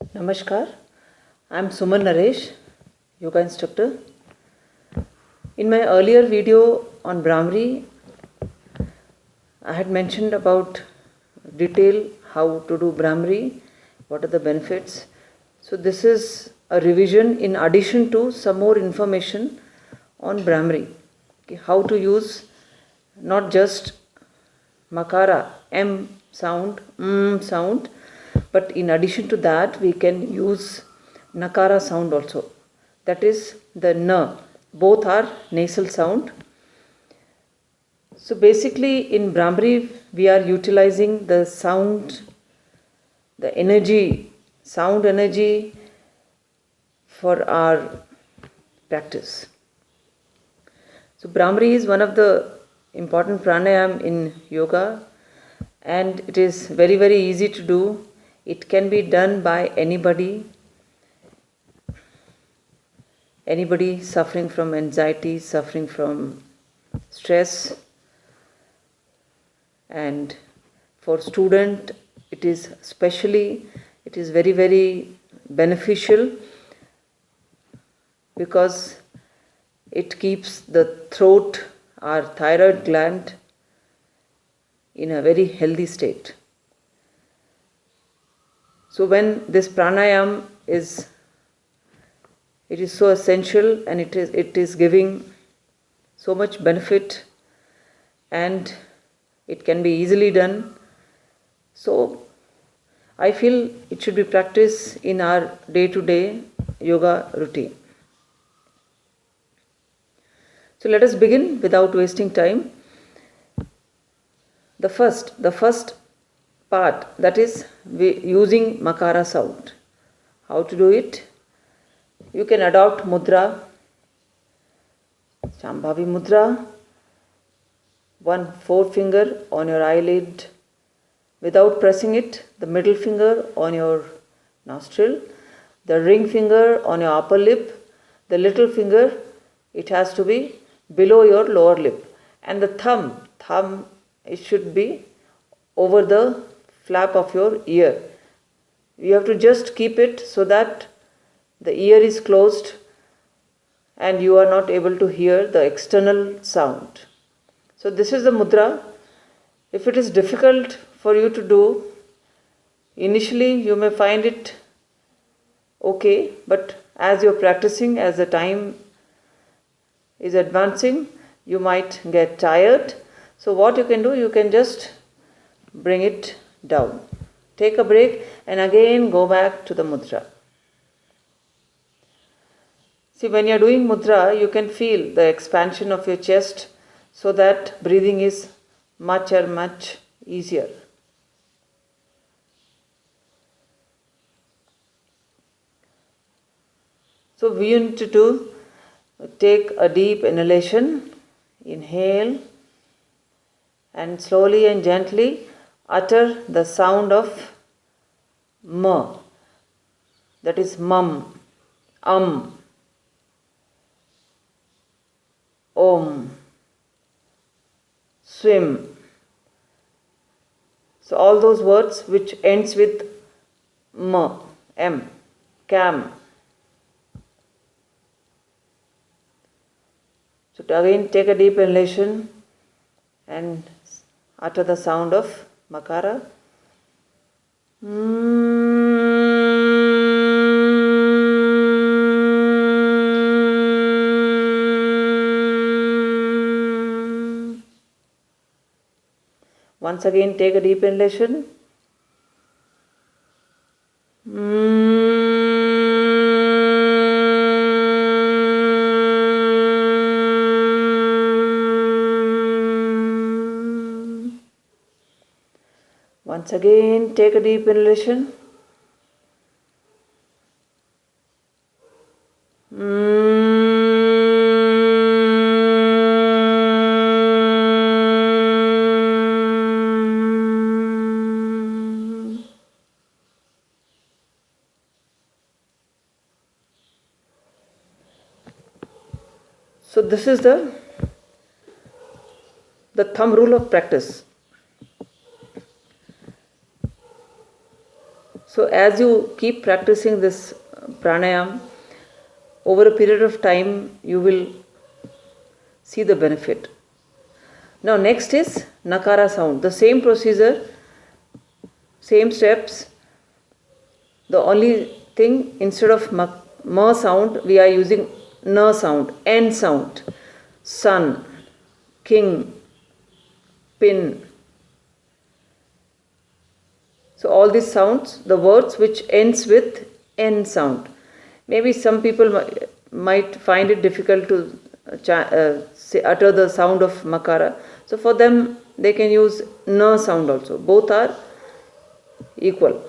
Namaskar, I am Suman Naresh, yoga instructor. In my earlier video on Brahmari, I had mentioned about detail how to do Brahmari, what are the benefits. So this is a revision in addition to some more information on Brahmari. Okay, how to use not just Makara, M sound, sound, but in addition to that we can use Nakara sound also. That is the N. Both are nasal sound. So basically in Brahmari we are utilizing the sound, the energy, sound energy for our practice. So Brahmari is one of the important pranayam in yoga, and it is very, very easy to do. It can be done by anybody suffering from anxiety, suffering from stress, and for student it is very, very beneficial because it keeps the throat, our thyroid gland, in a very healthy state. So when this pranayam is so essential, and it is giving so much benefit, and it can be easily done. So I feel it should be practiced in our day-to-day yoga routine. So let us begin without wasting time. The first part, that is using Makara sound. How to do it? You can adopt mudra, Shambhavi mudra, one forefinger on your eyelid without pressing it, the middle finger on your nostril, the ring finger on your upper lip, the little finger, it has to be below your lower lip, and the thumb, it should be over the flap of your ear. You have to just keep it so that the ear is closed and you are not able to hear the external sound. So this is the mudra. If it is difficult for you to do, initially you may find it okay, but as you're practicing, as the time is advancing, you might get tired. So what you can do, you can just bring it down. Take a break and again go back to the mudra. See, when you are doing mudra, you can feel the expansion of your chest so that breathing is much easier. So we need to take a deep inhalation, inhale, and slowly and gently utter the sound of M, that is mum, om, swim. So all those words which ends with M, cam. So again take a deep inhalation and utter the sound of Makara. Once again take a deep inhalation. Once again take a deep inhalation. So this is the thumb rule of practice. So as you keep practicing this pranayam, over a period of time, you will see the benefit. Now next is Nakara sound. The same procedure, same steps. The only thing, instead of ma sound, we are using na sound, N sound. Sun, king, pin. So all these sounds, the words which ends with N sound. Maybe some people might find it difficult to utter the sound of Makara. So for them, they can use na sound also. Both are equal.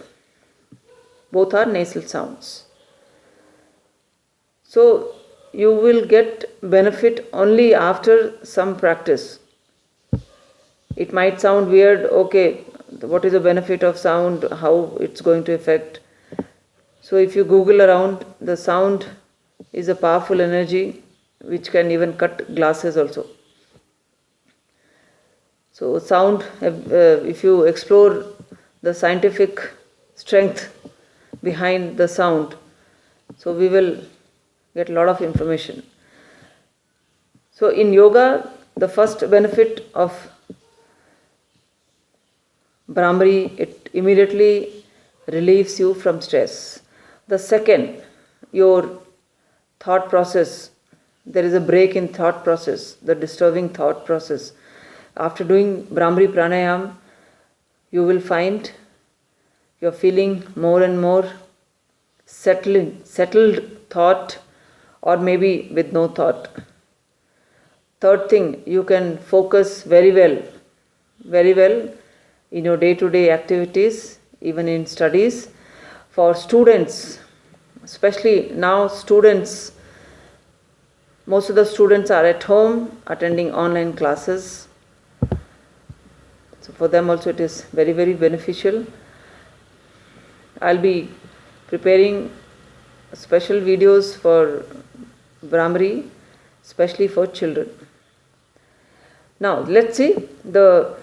Both are nasal sounds. So you will get benefit only after some practice. It might sound weird, okay, what is the benefit of sound, how it's going to affect. So if you Google around, the sound is a powerful energy which can even cut glasses also. So sound, if you explore the scientific strength behind the sound, so we will get a lot of information. So in yoga, the first benefit of Brahmari, it immediately relieves you from stress. The second, your thought process, there is a break in thought process, the disturbing thought process. After doing Brahmari Pranayam, you will find you're feeling more and more settled thought, or maybe with no thought. Third thing, you can focus very well in your day-to-day activities, even in studies. For students, especially now students, most of the students are at home attending online classes. So for them also it is very, very beneficial. I'll be preparing special videos for Brahmari, especially for children. Now let's see the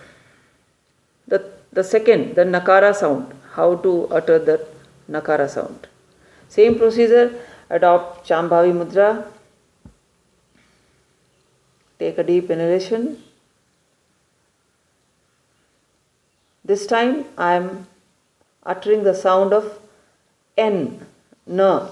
second, the Nakara sound, how to utter the Nakara sound. Same procedure, adopt Shambhavi Mudra, take a deep inhalation. This time I am uttering the sound of N, Na.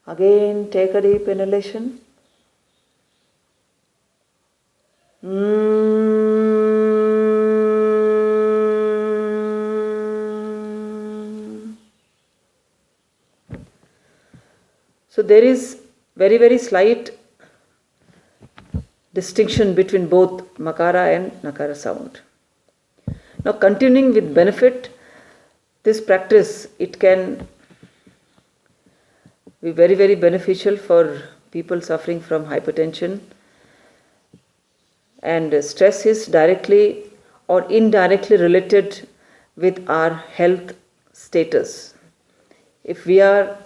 Again, take a deep inhalation. So there is very, very slight distinction between both Makara and Nakara sound. Now continuing with benefit, this practice, it can be very, very beneficial for people suffering from hypertension, and stress is directly or indirectly related with our health status. If we are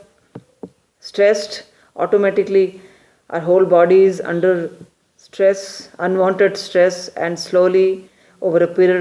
stressed, automatically our whole body is under stress, unwanted stress, and slowly over a period